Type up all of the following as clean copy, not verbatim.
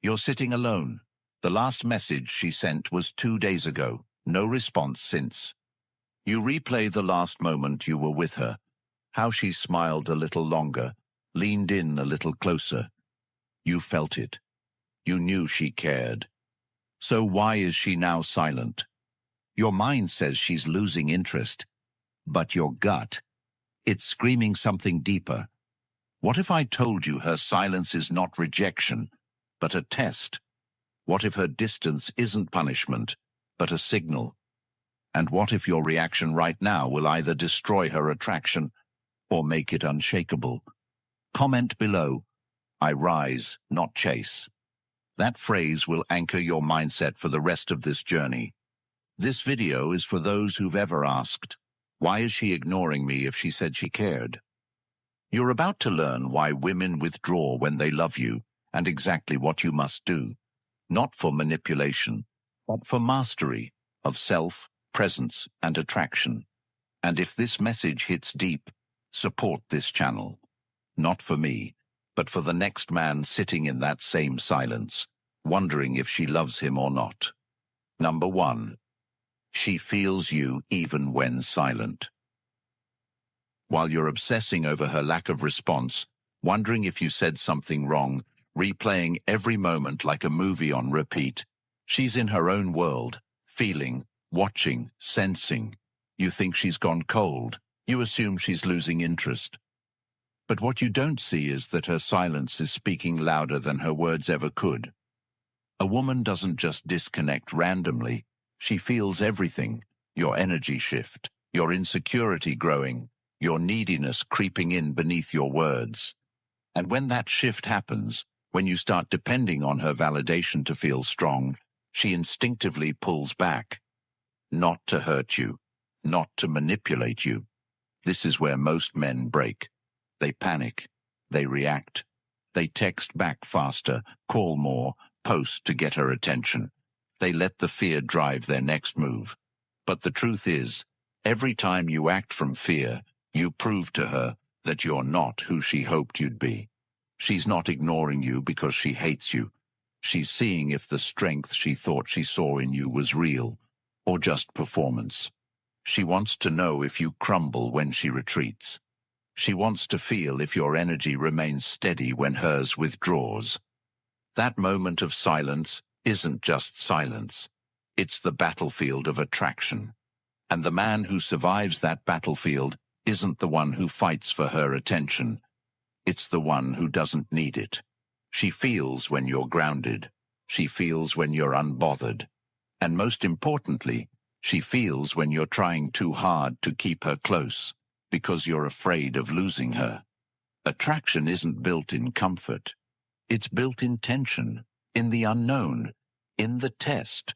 You're sitting alone. The last message she sent was 2 days ago. No response since. You replay the last moment you were with her. How she smiled a little longer, leaned in a little closer. You felt it. You knew she cared. So why is she now silent? Your mind says she's losing interest. But your gut, it's screaming something deeper. What if I told you her silence is not rejection, but a test? What if her distance isn't punishment, but a signal? And what if your reaction right now will either destroy her attraction or make it unshakable? Comment below, I rise, not chase. That phrase will anchor your mindset for the rest of this journey. This video is for those who've ever asked, why is she ignoring me if she said she cared? You're about to learn why women withdraw when they love you and exactly what you must do, not for manipulation, but for mastery of self, presence, and attraction. And if this message hits deep, support this channel. Not for me, but for the next man sitting in that same silence, wondering if she loves him or not. Number 1. She feels you even when silent. While you're obsessing over her lack of response, wondering if you said something wrong, replaying every moment like a movie on repeat, she's in her own world, feeling, watching, sensing. You think she's gone cold. You assume she's losing interest. But what you don't see is that her silence is speaking louder than her words ever could. A woman doesn't just disconnect randomly. She feels everything. Your energy shift, your insecurity growing, your neediness creeping in beneath your words. And when that shift happens, when you start depending on her validation to feel strong, she instinctively pulls back. Not to hurt you, not to manipulate you. This is where most men break. They panic. They react. They text back faster, call more, post to get her attention. They let the fear drive their next move. But the truth is, every time you act from fear, you prove to her that you're not who she hoped you'd be. She's not ignoring you because she hates you. She's seeing if the strength she thought she saw in you was real, or just performance. She wants to know if you crumble when she retreats. She wants to feel if your energy remains steady when hers withdraws. That moment of silence isn't just silence. It's the battlefield of attraction. And the man who survives that battlefield isn't the one who fights for her attention. It's the one who doesn't need it. She feels when you're grounded. She feels when you're unbothered. And most importantly, she feels when you're trying too hard to keep her close, because you're afraid of losing her. Attraction isn't built in comfort. It's built in tension, in the unknown, in the test.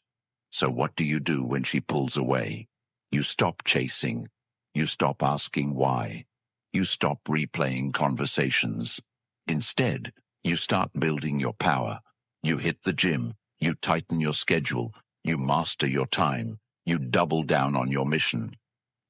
So what do you do when she pulls away? You stop chasing. You stop asking why. You stop replaying conversations. Instead, you start building your power. You hit the gym. You tighten your schedule. You master your time. You double down on your mission.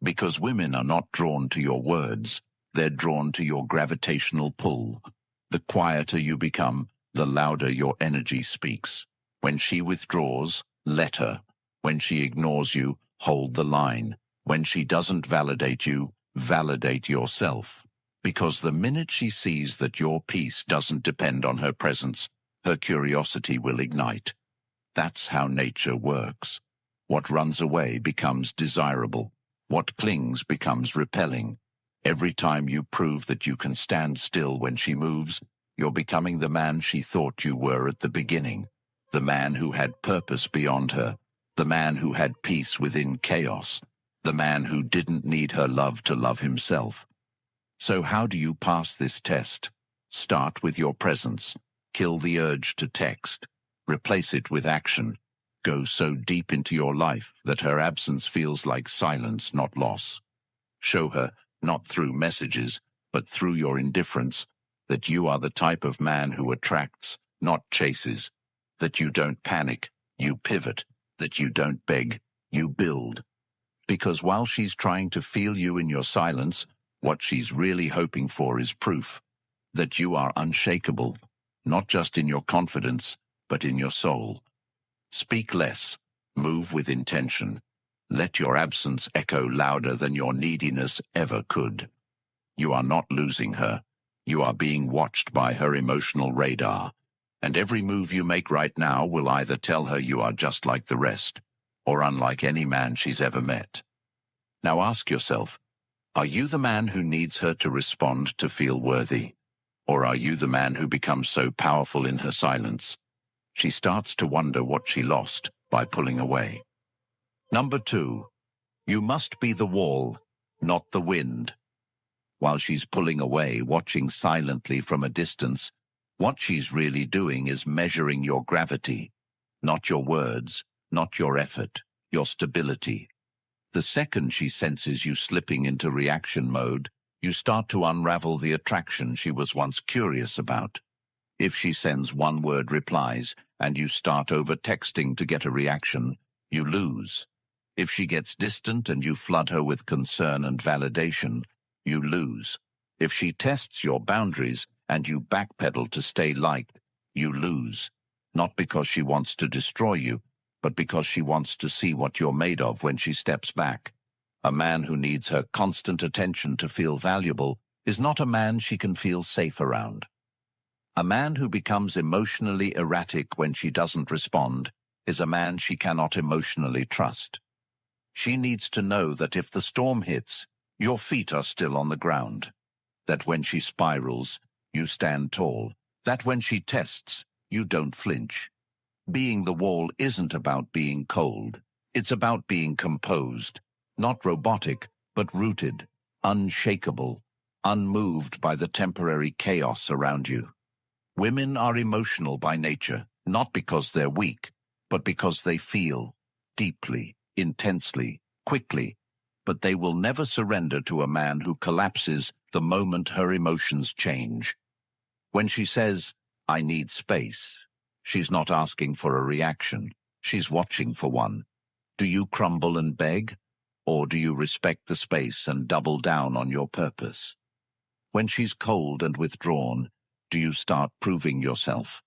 Because women are not drawn to your words. They're drawn to your gravitational pull. The quieter you become, the louder your energy speaks. When she withdraws, let her. When she ignores you, hold the line. When she doesn't validate you, validate yourself. Because the minute she sees that your peace doesn't depend on her presence, her curiosity will ignite. That's how nature works. What runs away becomes desirable. What clings becomes repelling. Every time you prove that you can stand still when she moves, you're becoming the man she thought you were at the beginning. The man who had purpose beyond her. The man who had peace within chaos. The man who didn't need her love to love himself. So how do you pass this test? Start with your presence. Kill the urge to text. Replace it with action. Go so deep into your life that her absence feels like silence, not loss. Show her, not through messages, but through your indifference, that you are the type of man who attracts, not chases. That you don't panic, you pivot. That you don't beg, you build. Because while she's trying to feel you in your silence, what she's really hoping for is proof that you are unshakable, not just in your confidence, but in your soul. Speak less, move with intention. Let your absence echo louder than your neediness ever could. You are not losing her. You are being watched by her emotional radar, and every move you make right now will either tell her you are just like the rest, or unlike any man she's ever met. Now ask yourself, are you the man who needs her to respond to feel worthy? Or are you the man who becomes so powerful in her silence, she starts to wonder what she lost by pulling away? Number 2, you must be the wall, not the wind. While she's pulling away, watching silently from a distance, what she's really doing is measuring your gravity, not your words, not your effort, your stability. The second she senses you slipping into reaction mode, you start to unravel the attraction she was once curious about. If she sends one-word replies and you start over-texting to get a reaction, you lose. If she gets distant and you flood her with concern and validation, you lose. If she tests your boundaries and you backpedal to stay liked, you lose. Not because she wants to destroy you, but because she wants to see what you're made of when she steps back. A man who needs her constant attention to feel valuable is not a man she can feel safe around. A man who becomes emotionally erratic when she doesn't respond is a man she cannot emotionally trust. She needs to know that if the storm hits, your feet are still on the ground. That when she spirals, you stand tall. That when she tests, you don't flinch. Being the wall isn't about being cold. It's about being composed. Not robotic, but rooted, unshakable, unmoved by the temporary chaos around you. Women are emotional by nature, not because they're weak, but because they feel deeply, intensely, quickly, but they will never surrender to a man who collapses the moment her emotions change. When she says, "I need space," she's not asking for a reaction, she's watching for one. Do you crumble and beg, or do you respect the space and double down on your purpose? When she's cold and withdrawn, do you start proving yourself,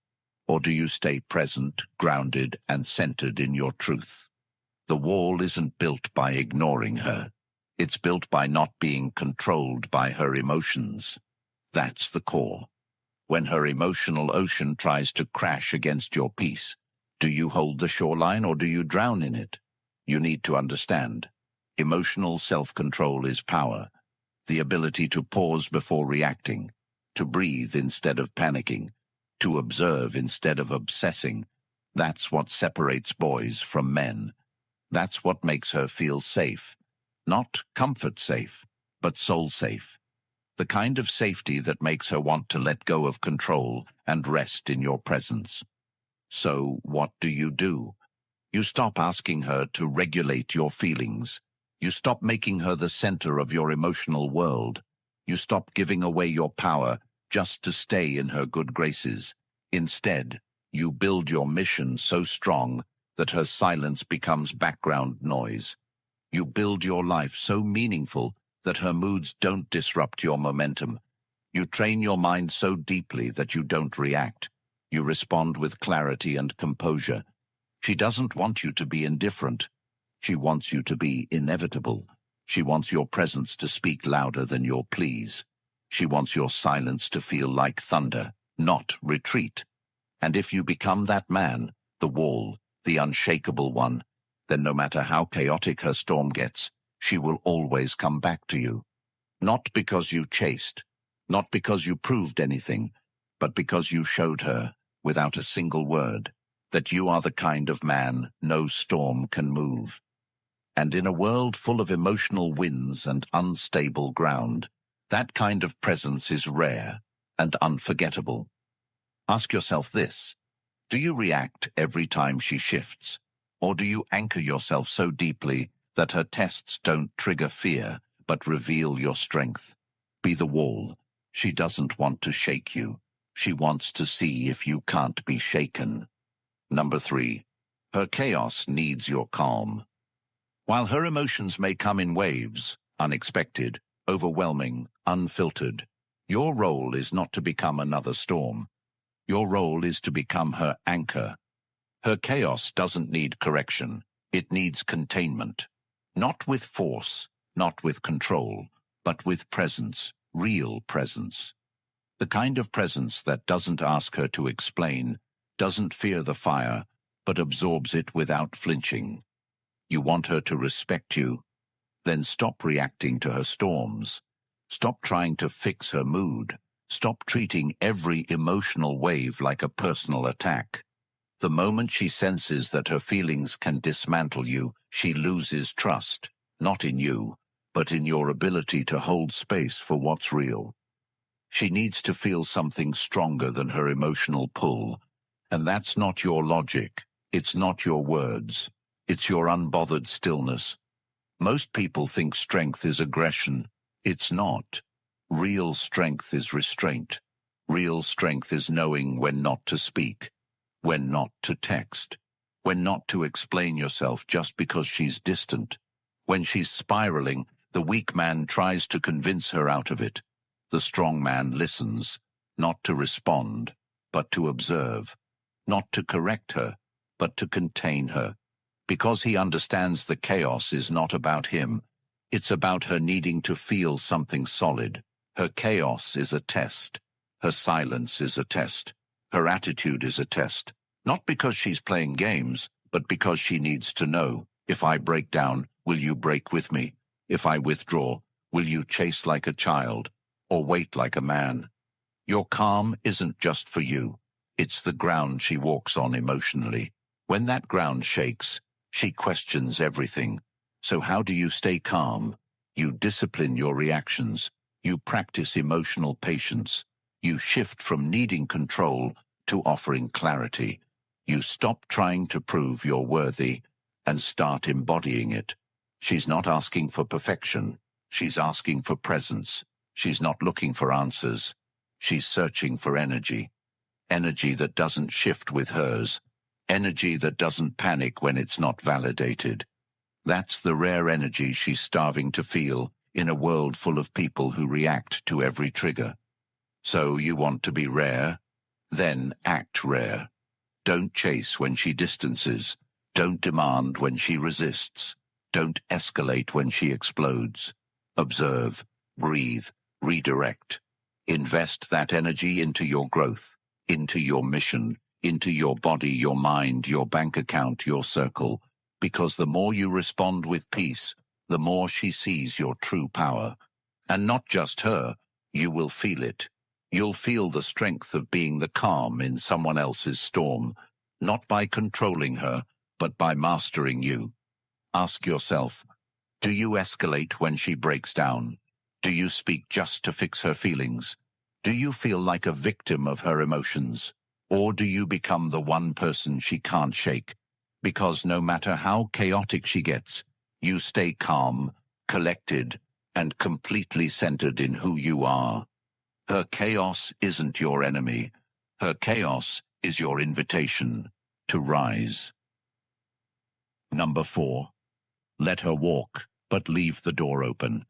or do you stay present, grounded, and centered in your truth? The wall isn't built by ignoring her. It's built by not being controlled by her emotions. That's the core. When her emotional ocean tries to crash against your peace, do you hold the shoreline or do you drown in it? You need to understand. Emotional self-control is power. The ability to pause before reacting, to breathe instead of panicking, to observe instead of obsessing. That's what separates boys from men. That's what makes her feel safe. Not comfort safe, but soul safe. The kind of safety that makes her want to let go of control and rest in your presence. So what do? You stop asking her to regulate your feelings. You stop making her the center of your emotional world. You stop giving away your power just to stay in her good graces. Instead, you build your mission so strong that her silence becomes background noise. You build your life so meaningful that her moods don't disrupt your momentum. You train your mind so deeply that you don't react. You respond with clarity and composure. She doesn't want you to be indifferent. She wants you to be inevitable. She wants your presence to speak louder than your pleas. She wants your silence to feel like thunder, not retreat. And if you become that man, the wall, the unshakable one, then no matter how chaotic her storm gets, she will always come back to you. Not because you chased, not because you proved anything, but because you showed her, without a single word, that you are the kind of man no storm can move. And in a world full of emotional winds and unstable ground, that kind of presence is rare and unforgettable. Ask yourself this: do you react every time she shifts? Or do you anchor yourself so deeply that her tests don't trigger fear, but reveal your strength? Be the wall. She doesn't want to shake you. She wants to see if you can't be shaken. Number 3, her chaos needs your calm. While her emotions may come in waves, unexpected, overwhelming, unfiltered, your role is not to become another storm. Your role is to become her anchor. Her chaos doesn't need correction. It needs containment. Not with force, not with control, but with presence, real presence. The kind of presence that doesn't ask her to explain, doesn't fear the fire, but absorbs it without flinching. You want her to respect you. Then stop reacting to her storms. Stop trying to fix her mood. Stop treating every emotional wave like a personal attack. The moment she senses that her feelings can dismantle you, she loses trust, not in you, but in your ability to hold space for what's real. She needs to feel something stronger than her emotional pull, and that's not your logic, it's not your words, it's your unbothered stillness. Most people think strength is aggression. It's not. Real strength is restraint. Real strength is knowing when not to speak, when not to text, when not to explain yourself just because she's distant. When she's spiraling, the weak man tries to convince her out of it. The strong man listens, not to respond, but to observe, not to correct her, but to contain her. Because he understands the chaos is not about him, it's about her needing to feel something solid. Her chaos is a test. Her silence is a test. Her attitude is a test. Not because she's playing games, but because she needs to know, if I break down, will you break with me? If I withdraw, will you chase like a child, or wait like a man? Your calm isn't just for you. It's the ground she walks on emotionally. When that ground shakes, she questions everything. So how do you stay calm? You discipline your reactions. You practice emotional patience. You shift from needing control to offering clarity. You stop trying to prove you're worthy and start embodying it. She's not asking for perfection. She's asking for presence. She's not looking for answers. She's searching for energy. Energy that doesn't shift with hers. Energy that doesn't panic when it's not validated. That's the rare energy she's starving to feel in a world full of people who react to every trigger. So you want to be rare? Then act rare. Don't chase when she distances. Don't demand when she resists. Don't escalate when she explodes. Observe, breathe, redirect. Invest that energy into your growth, into your mission, into your body, your mind, your bank account, your circle, because the more you respond with peace, the more she sees your true power. And not just her, you will feel it. You'll feel the strength of being the calm in someone else's storm, not by controlling her, but by mastering you. Ask yourself, do you escalate when she breaks down? Do you speak just to fix her feelings? Do you feel like a victim of her emotions? Or do you become the one person she can't shake? Because no matter how chaotic she gets, you stay calm, collected, and completely centered in who you are. Her chaos isn't your enemy. Her chaos is your invitation to rise. Number 4. Let her walk, but leave the door open.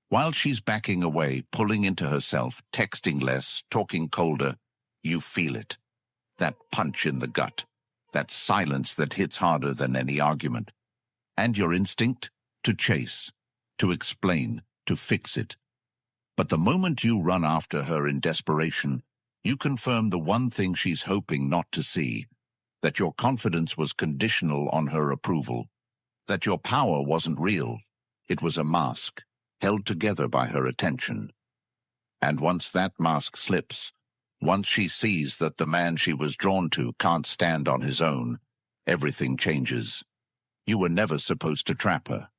While she's backing away, pulling into herself, texting less, talking colder, you feel it. That punch in the gut, that silence that hits harder than any argument. And your instinct? To chase, to explain, to fix it. But the moment you run after her in desperation, you confirm the one thing she's hoping not to see, that your confidence was conditional on her approval, that your power wasn't real, it was a mask, held together by her attention. And once that mask slips, once she sees that the man she was drawn to can't stand on his own, everything changes. You were never supposed to trap her.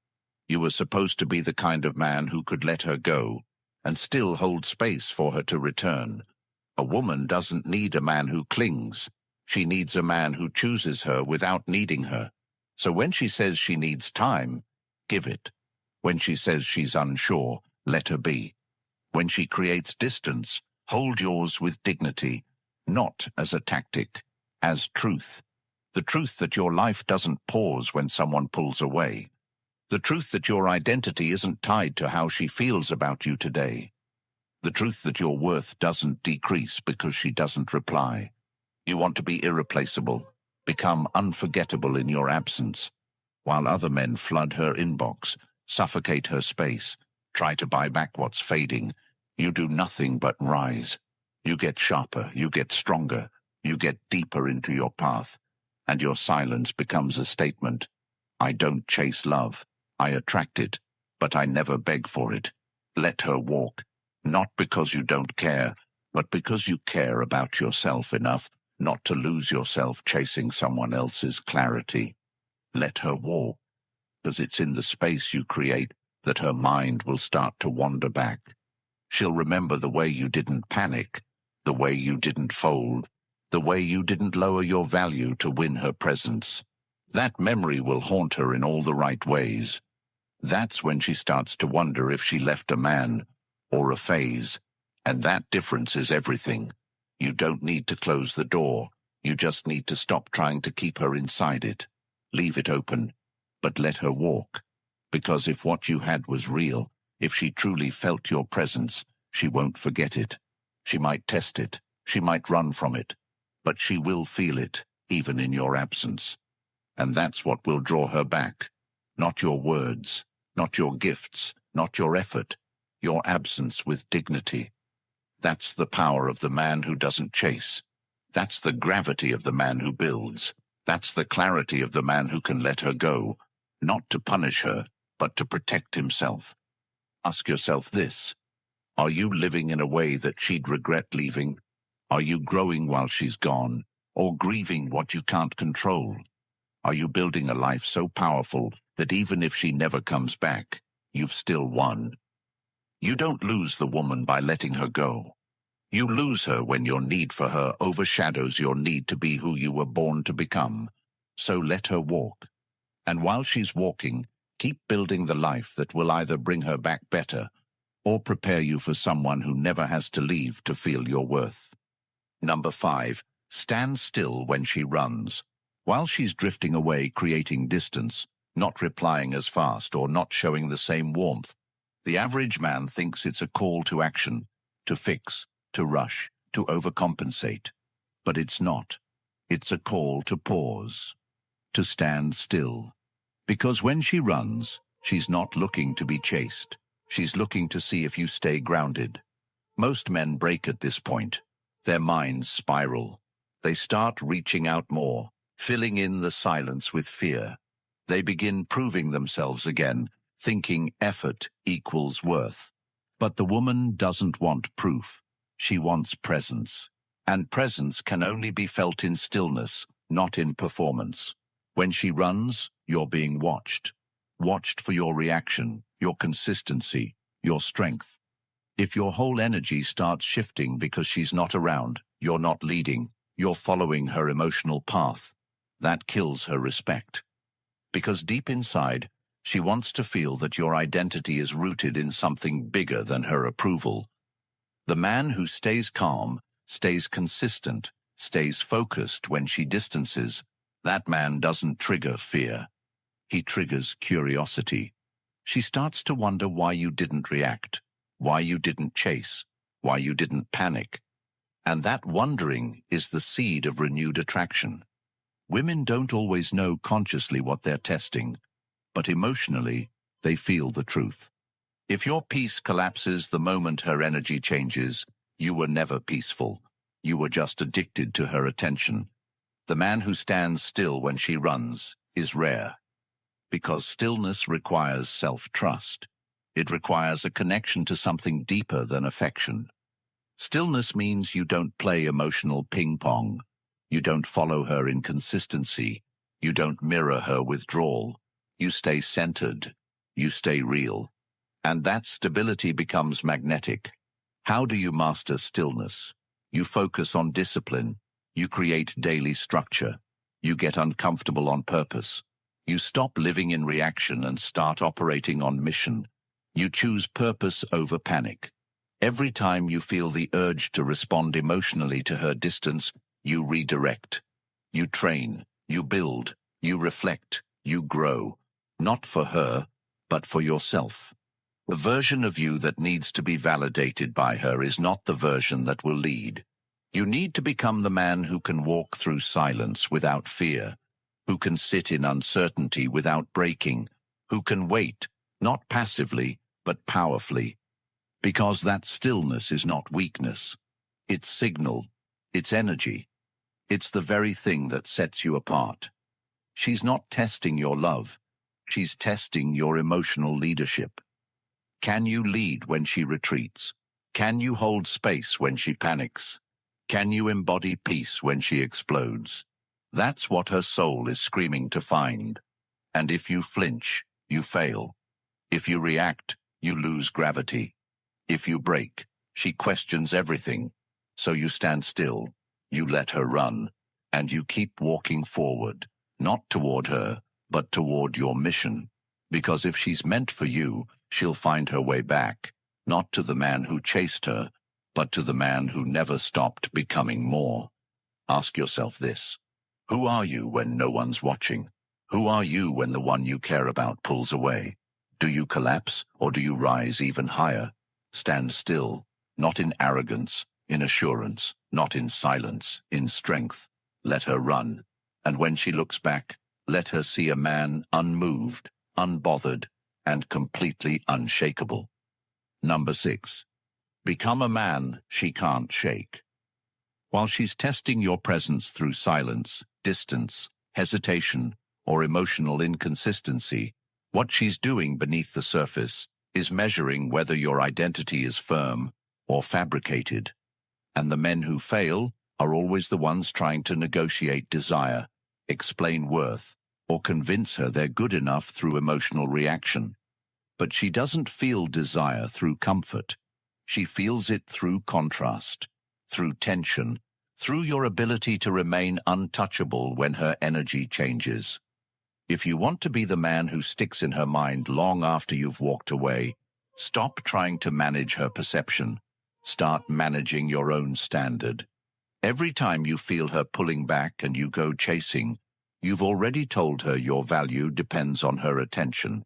You were supposed to be the kind of man who could let her go and still hold space for her to return. A woman doesn't need a man who clings. She needs a man who chooses her without needing her. So when she says she needs time, give it. When she says she's unsure, let her be. When she creates distance, hold yours with dignity, not as a tactic, as truth. The truth that your life doesn't pause when someone pulls away. The truth that your identity isn't tied to how she feels about you today. The truth that your worth doesn't decrease because she doesn't reply. You want to be irreplaceable, become unforgettable in your absence, while other men flood her inbox, suffocate her space, try to buy back what's fading. You do nothing but rise. You get sharper, you get stronger, you get deeper into your path, and your silence becomes a statement. I don't chase love. I attract it, but I never beg for it. Let her walk, not because you don't care, but because you care about yourself enough not to lose yourself chasing someone else's clarity. Let her walk, because it's in the space you create that her mind will start to wander back. She'll remember the way you didn't panic, the way you didn't fold, the way you didn't lower your value to win her presence. That memory will haunt her in all the right ways. That's when she starts to wonder if she left a man or a phase, and that difference is everything. You don't need to close the door. You just need to stop trying to keep her inside it. Leave it open, but let her walk. Because if what you had was real, if she truly felt your presence, she won't forget it. She might test it, she might run from it, but she will feel it, even in your absence. And that's what will draw her back. Not your words, not your gifts, not your effort, your absence with dignity. That's the power of the man who doesn't chase. That's the gravity of the man who builds. That's the clarity of the man who can let her go, not to punish her, but to protect himself. Ask yourself this. Are you living in a way that she'd regret leaving? Are you growing while she's gone, or grieving what you can't control? Are you building a life so powerful that even if she never comes back, you've still won? You don't lose the woman by letting her go. You lose her when your need for her overshadows your need to be who you were born to become. So let her walk. And while she's walking, keep building the life that will either bring her back better or prepare you for someone who never has to leave to feel your worth. Number 5, stand still when she runs. While she's drifting away, creating distance, not replying as fast or not showing the same warmth, the average man thinks it's a call to action, to fix, to rush, to overcompensate. But it's not. It's a call to pause, to stand still. Because when she runs, she's not looking to be chased. She's looking to see if you stay grounded. Most men break at this point. Their minds spiral. They start reaching out more, filling in the silence with fear. They begin proving themselves again, thinking effort equals worth. But the woman doesn't want proof. She wants presence. And presence can only be felt in stillness, not in performance. When she runs, you're being watched. Watched for your reaction, your consistency, your strength. If your whole energy starts shifting because she's not around, you're not leading, you're following her emotional path. That kills her respect. Because deep inside, she wants to feel that your identity is rooted in something bigger than her approval. The man who stays calm, stays consistent, stays focused when she distances, that man doesn't trigger fear. He triggers curiosity. She starts to wonder why you didn't react, why you didn't chase, why you didn't panic. And that wondering is the seed of renewed attraction. Women don't always know consciously what they're testing, but emotionally, they feel the truth. If your peace collapses the moment her energy changes, you were never peaceful. You were just addicted to her attention. The man who stands still when she runs is rare. Because stillness requires self-trust. It requires a connection to something deeper than affection. Stillness means you don't play emotional ping-pong. You don't follow her inconsistency. You don't mirror her withdrawal. You stay centered. You stay real. And that stability becomes magnetic. How do you master stillness? You focus on discipline. You create daily structure. You get uncomfortable on purpose. You stop living in reaction and start operating on mission. You choose purpose over panic. Every time you feel the urge to respond emotionally to her distance, you redirect. You train, you build, you reflect, you grow. Not for her, but for yourself. The version of you that needs to be validated by her is not the version that will lead. You need to become the man who can walk through silence without fear, who can sit in uncertainty without breaking, who can wait, not passively, but powerfully. Because that stillness is not weakness. It's signal, it's energy. It's the very thing that sets you apart. She's not testing your love. She's testing your emotional leadership. Can you lead when she retreats? Can you hold space when she panics? Can you embody peace when she explodes? That's what her soul is screaming to find. And if you flinch, you fail. If you react, you lose gravity. If you break, she questions everything. So you stand still, you let her run, and you keep walking forward, not toward her, but toward your mission. Because if she's meant for you, she'll find her way back, not to the man who chased her, but to the man who never stopped becoming more. Ask yourself this. Who are you when no one's watching? Who are you when the one you care about pulls away? Do you collapse, or do you rise even higher? Stand still, not in arrogance, in assurance, not in silence, in strength. Let her run, and when she looks back, let her see a man unmoved, unbothered, and completely unshakable. Number 6. Become a man she can't shake. While she's testing your presence through silence, distance, hesitation, or emotional inconsistency, what she's doing beneath the surface is measuring whether your identity is firm or fabricated. And the men who fail are always the ones trying to negotiate desire, explain worth, or convince her they're good enough through emotional reaction. But she doesn't feel desire through comfort. She feels it through contrast, through tension, through your ability to remain untouchable when her energy changes. If you want to be the man who sticks in her mind long after you've walked away, stop trying to manage her perception. Start managing your own standard. Every time you feel her pulling back and you go chasing, you've already told her your value depends on her attention.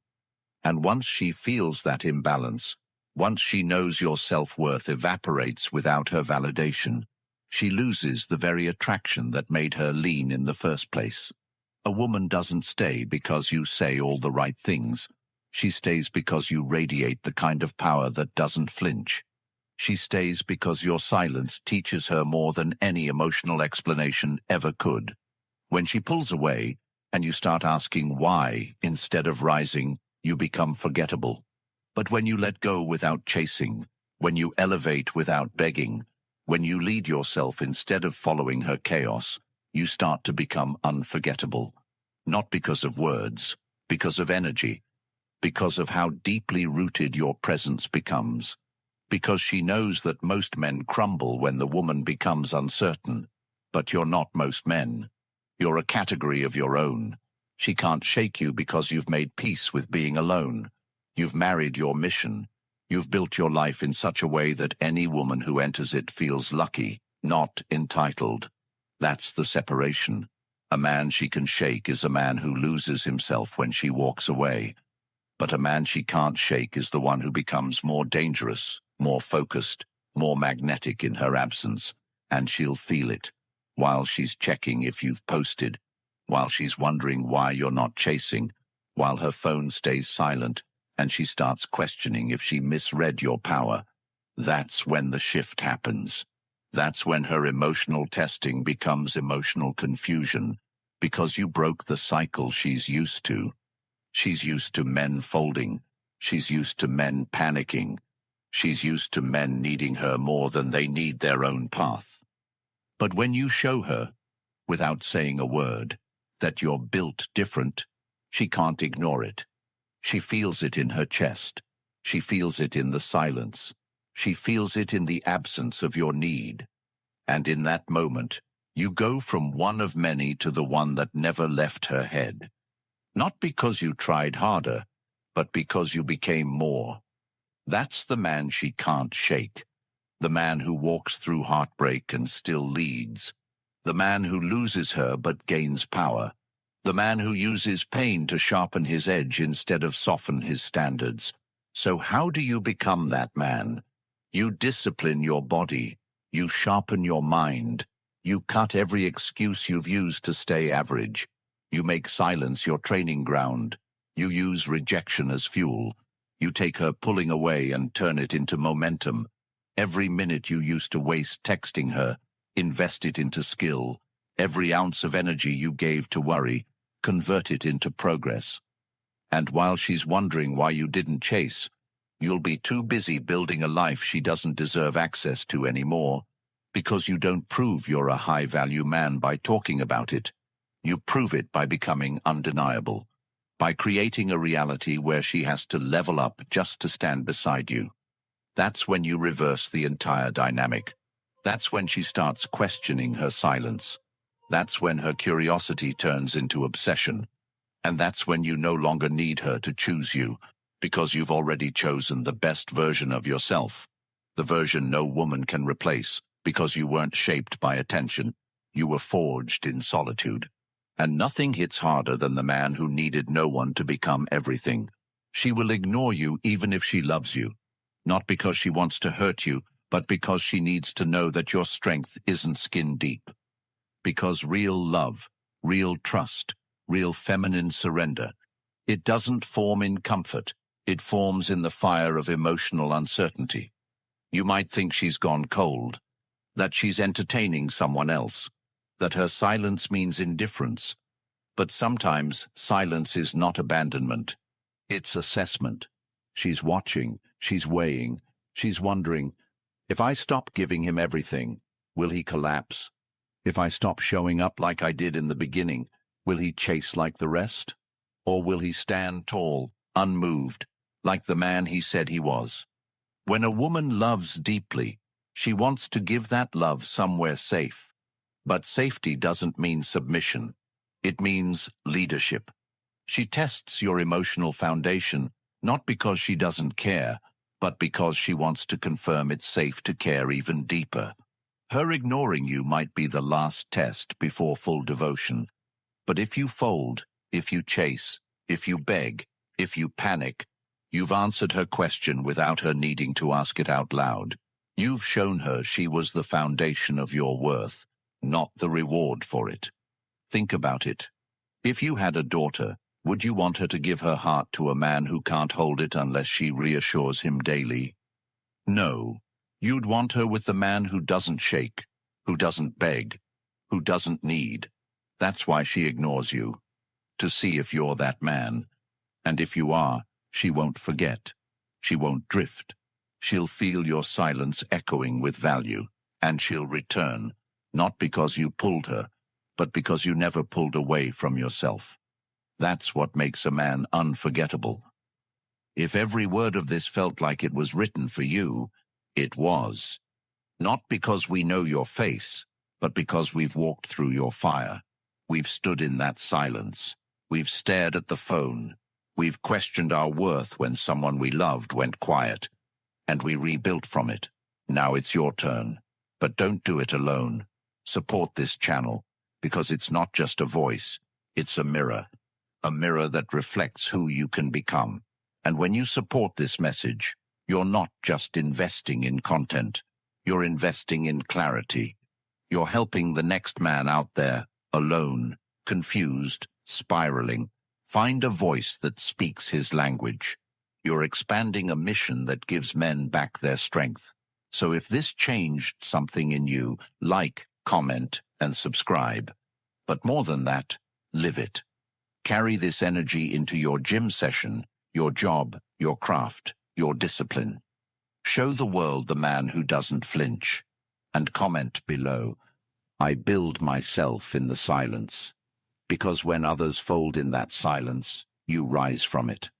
And once she feels that imbalance, once she knows your self-worth evaporates without her validation, she loses the very attraction that made her lean in the first place. A woman doesn't stay because you say all the right things. She stays because you radiate the kind of power that doesn't flinch. She stays because your silence teaches her more than any emotional explanation ever could. When she pulls away, and you start asking why instead of rising, you become forgettable. But when you let go without chasing, when you elevate without begging, when you lead yourself instead of following her chaos, you start to become unforgettable. Not because of words, because of energy, because of how deeply rooted your presence becomes. Because she knows that most men crumble when the woman becomes uncertain. But you're not most men. You're a category of your own. She can't shake you because you've made peace with being alone. You've married your mission. You've built your life in such a way that any woman who enters it feels lucky, not entitled. That's the separation. A man she can shake is a man who loses himself when she walks away. But a man she can't shake is the one who becomes more dangerous, more focused, more magnetic in her absence, and she'll feel it, while she's checking if you've posted, while she's wondering why you're not chasing, while her phone stays silent, and she starts questioning if she misread your power. That's when the shift happens. That's when her emotional testing becomes emotional confusion, because you broke the cycle she's used to. She's used to men folding. She's used to men panicking. She's used to men needing her more than they need their own path. But when you show her, without saying a word, that you're built different, she can't ignore it. She feels it in her chest. She feels it in the silence. She feels it in the absence of your need. And in that moment, you go from one of many to the one that never left her head. Not because you tried harder, but because you became more. That's the man she can't shake. The man who walks through heartbreak and still leads. The man who loses her but gains power. The man who uses pain to sharpen his edge instead of soften his standards. So how do you become that man? You discipline your body. You sharpen your mind. You cut every excuse you've used to stay average. You make silence your training ground. You use rejection as fuel. You take her pulling away and turn it into momentum. Every minute you used to waste texting her, invest it into skill. Every ounce of energy you gave to worry, convert it into progress. And while she's wondering why you didn't chase, you'll be too busy building a life she doesn't deserve access to anymore, because you don't prove you're a high-value man by talking about it. You prove it by becoming undeniable, by creating a reality where she has to level up just to stand beside you. That's when you reverse the entire dynamic. That's when she starts questioning her silence. That's when her curiosity turns into obsession. And that's when you no longer need her to choose you, because you've already chosen the best version of yourself, the version no woman can replace, because you weren't shaped by attention. You were forged in solitude. And nothing hits harder than the man who needed no one to become everything. She will ignore you even if she loves you, not because she wants to hurt you, but because she needs to know that your strength isn't skin deep. Because real love, real trust, real feminine surrender, it doesn't form in comfort, it forms in the fire of emotional uncertainty. You might think she's gone cold, that she's entertaining someone else, that her silence means indifference. But sometimes silence is not abandonment, it's assessment. She's watching, she's weighing, she's wondering, if I stop giving him everything, will he collapse? If I stop showing up like I did in the beginning, will he chase like the rest? Or will he stand tall, unmoved, like the man he said he was? When a woman loves deeply, she wants to give that love somewhere safe. But safety doesn't mean submission. It means leadership. She tests your emotional foundation, not because she doesn't care, but because she wants to confirm it's safe to care even deeper. Her ignoring you might be the last test before full devotion. But if you fold, if you chase, if you beg, if you panic, you've answered her question without her needing to ask it out loud. You've shown her she was the foundation of your worth, not the reward for it. Think about it. If you had a daughter, would you want her to give her heart to a man who can't hold it unless she reassures him daily? No. You'd want her with the man who doesn't shake, who doesn't beg, who doesn't need. That's why she ignores you, to see if you're that man. And if you are, she won't forget. She won't drift. She'll feel your silence echoing with value, and she'll return, not because you pulled her, but because you never pulled away from yourself. That's what makes a man unforgettable. If every word of this felt like it was written for you, it was. Not because we know your face, but because we've walked through your fire. We've stood in that silence. We've stared at the phone. We've questioned our worth when someone we loved went quiet. And we rebuilt from it. Now it's your turn. But don't do it alone. Support this channel, because it's not just a voice, it's a mirror that reflects who you can become. And when you support this message, you're not just investing in content, you're investing in clarity. You're helping the next man out there, alone, confused, spiraling, find a voice that speaks his language. You're expanding a mission that gives men back their strength. So if this changed something in you, like, comment, and subscribe. But more than that, live it. Carry this energy into your gym session, your job, your craft, your discipline. Show the world the man who doesn't flinch. And comment below, I build myself in the silence. Because when others fold in that silence, you rise from it.